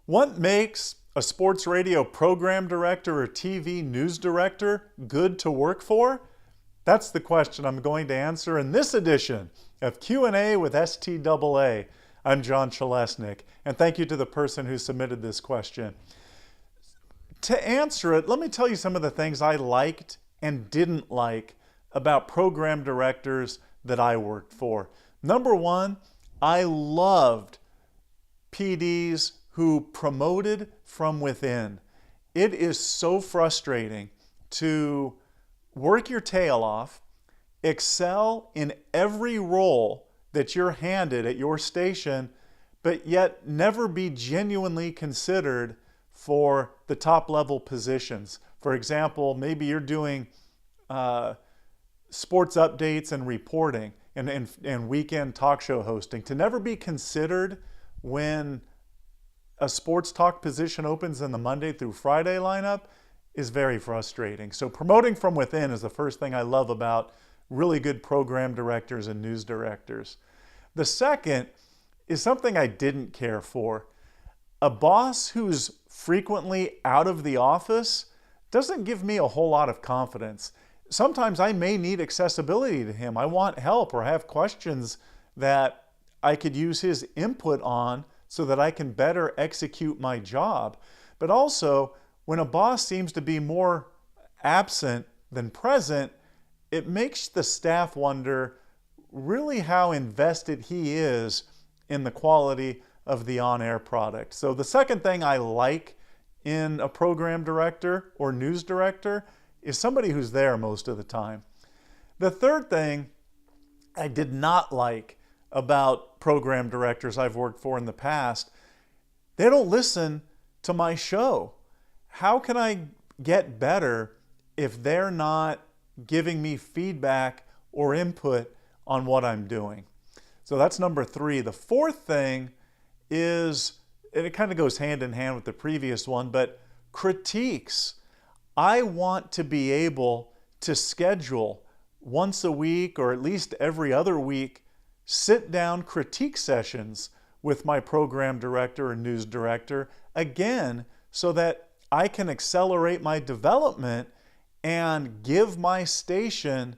What makes a sports radio program director or TV news director good to work for? That's the question I'm going to answer in this edition of Q&A with STAA. I'm John Chalesnik, and thank you to the person who submitted this question. To answer it, let me tell you some of the things I liked and didn't like about program directors that I worked for. Number one, I loved PDs who promoted from within. It is so frustrating to work your tail off, excel in every role that you're handed at your station, but yet never be genuinely considered for the top level positions. For example, maybe you're doing sports updates and reporting and weekend talk show hosting. To never be considered when a sports talk position opens in the Monday through Friday lineup is very frustrating. So promoting from within is the first thing I love about really good program directors and news directors. The second is something I didn't care for. A boss who's frequently out of the office doesn't give me a whole lot of confidence. Sometimes I may need accessibility to him. I want help or have questions that I could use his input on so that I can better execute my job. But also, when a boss seems to be more absent than present, it makes the staff wonder really how invested he is in the quality of the on-air product. So the second thing I like in a program director or news director is somebody who's there most of the time. The third thing I did not like about program directors I've worked for in the past, they don't listen to my show. How can I get better if they're not giving me feedback or input on what I'm doing? So that's number three. The fourth thing is, and it kind of goes hand in hand with the previous one, but critiques. I want to be able to schedule once a week or at least every other week sit-down critique sessions with my program director or news director, again, so that I can accelerate my development and give my station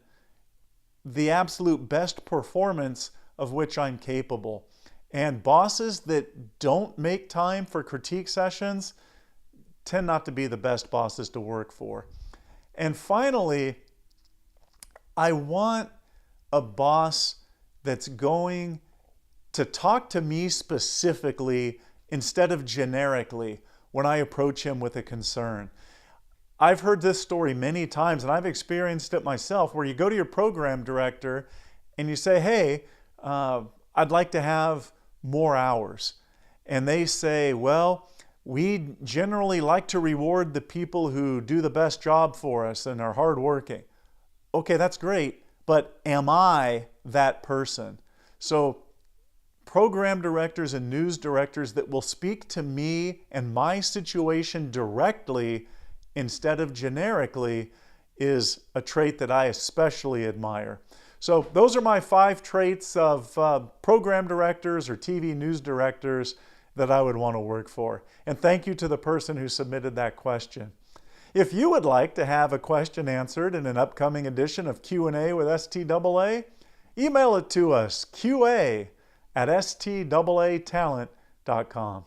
the absolute best performance of which I'm capable. And bosses that don't make time for critique sessions tend not to be the best bosses to work for. And finally, I want a boss that's going to talk to me specifically instead of generically when I approach him with a concern. I've heard this story many times, and I've experienced it myself, where you go to your program director and you say, hey, I'd like to have more hours. And they say, well, we generally like to reward the people who do the best job for us and are hardworking. Okay, that's great, but am I that person? So program directors and news directors that will speak to me and my situation directly instead of generically is a trait that I especially admire. So those are my 5 traits of program directors or TV news directors that I would want to work for. And thank you to the person who submitted that question. If you would like to have a question answered in an upcoming edition of Q&A with STAA, email it to us, qa@staatalent.com.